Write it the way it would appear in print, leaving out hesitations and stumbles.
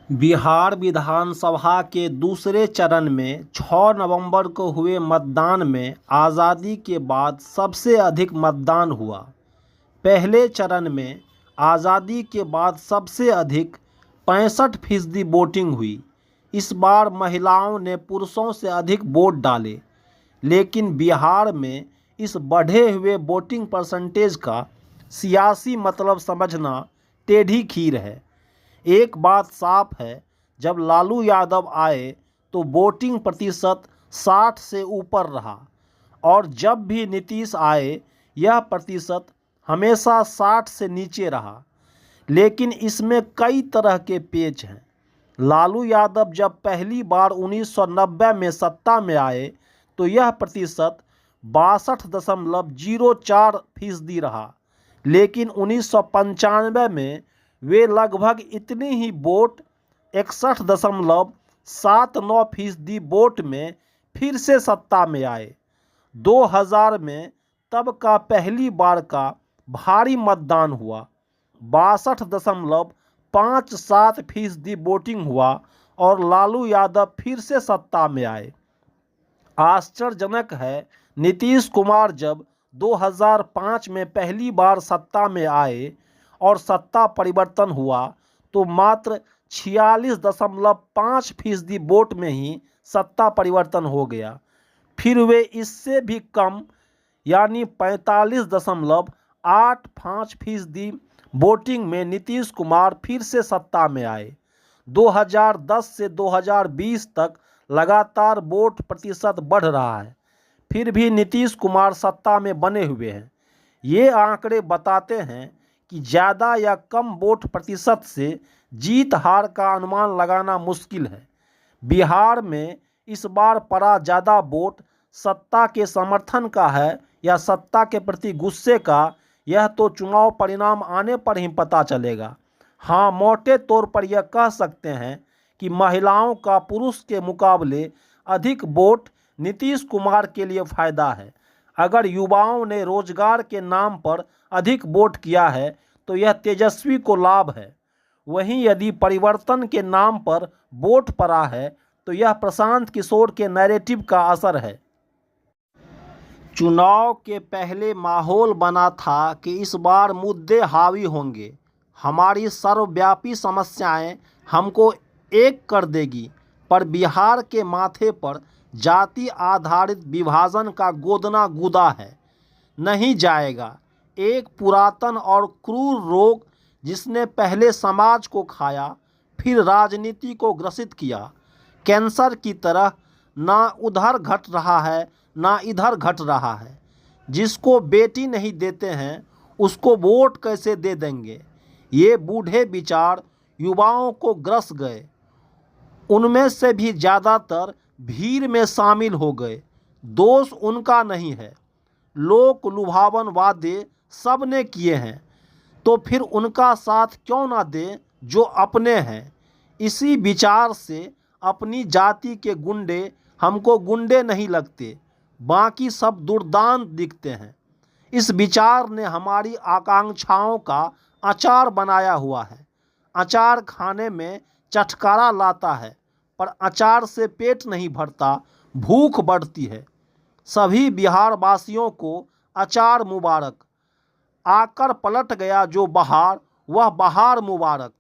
बिहार विधानसभा के दूसरे चरण में 6 नवंबर को हुए मतदान में आज़ादी के बाद सबसे अधिक मतदान हुआ। पहले चरण में आज़ादी के बाद सबसे अधिक 65% वोटिंग हुई। इस बार महिलाओं ने पुरुषों से अधिक वोट डाले, लेकिन बिहार में इस बढ़े हुए वोटिंग परसेंटेज का सियासी मतलब समझना टेढ़ी खीर है। एक बात साफ है, जब लालू यादव आए तो वोटिंग प्रतिशत 60 से ऊपर रहा, और जब भी नीतीश आए यह प्रतिशत हमेशा 60 से नीचे रहा। लेकिन इसमें कई तरह के पेच हैं। लालू यादव जब पहली बार 1990 में सत्ता में आए तो यह प्रतिशत 62.04% रहा, लेकिन 1995 में वे लगभग इतनी ही वोट 61.79% वोट में फिर से सत्ता में आए। 2000 में तब का पहली बार का भारी मतदान हुआ, 62.57% वोटिंग हुआ और लालू यादव फिर से सत्ता में आए। आश्चर्यजनक है, नीतीश कुमार जब 2005 में पहली बार सत्ता में आए और सत्ता परिवर्तन हुआ तो मात्र 46.5% वोट में ही सत्ता परिवर्तन हो गया। फिर वे इससे भी कम यानी 45.85% वोटिंग में नीतीश कुमार फिर से सत्ता में आए। 2010 से 2020 तक लगातार वोट प्रतिशत बढ़ रहा है, फिर भी नीतीश कुमार सत्ता में बने हुए हैं। ये आंकड़े बताते हैं कि ज़्यादा या कम वोट प्रतिशत से जीत हार का अनुमान लगाना मुश्किल है। बिहार में इस बार पड़ा ज़्यादा वोट सत्ता के समर्थन का है या सत्ता के प्रति गुस्से का, यह तो चुनाव परिणाम आने पर ही पता चलेगा। हाँ, मोटे तौर पर यह कह सकते हैं कि महिलाओं का पुरुष के मुकाबले अधिक वोट नीतीश कुमार के लिए फ़ायदा है। अगर युवाओं ने रोजगार के नाम पर अधिक वोट किया है तो यह तेजस्वी को लाभ है। वहीं यदि परिवर्तन के नाम पर वोट पड़ा है तो यह प्रशांत किशोर के नैरेटिव का असर है। चुनाव के पहले माहौल बना था कि इस बार मुद्दे हावी होंगे, हमारी सर्वव्यापी समस्याएं हमको एक कर देगी, पर बिहार के माथे पर जाति आधारित विभाजन का गोदना गुदा है, नहीं जाएगा। एक पुरातन और क्रूर रोग जिसने पहले समाज को खाया फिर राजनीति को ग्रसित किया। कैंसर की तरह ना उधर घट रहा है ना इधर घट रहा है। जिसको बेटी नहीं देते हैं उसको वोट कैसे दे देंगे, ये बूढ़े विचार युवाओं को ग्रस गए। उनमें से भी ज़्यादातर भीड़ में शामिल हो गए। दोष उनका नहीं है, लोक लुभावन वादे सब ने किए हैं, तो फिर उनका साथ क्यों ना दें जो अपने हैं। इसी विचार से अपनी जाति के गुंडे हमको गुंडे नहीं लगते, बाकी सब दुर्दांत दिखते हैं। इस विचार ने हमारी आकांक्षाओं का अचार बनाया हुआ है। अचार खाने में चटकारा लाता है, पर अचार से पेट नहीं भरता, भूख बढ़ती है। सभी बिहार वासियों को अचार मुबारक। आकर पलट गया जो बहार, वह बहार मुबारक।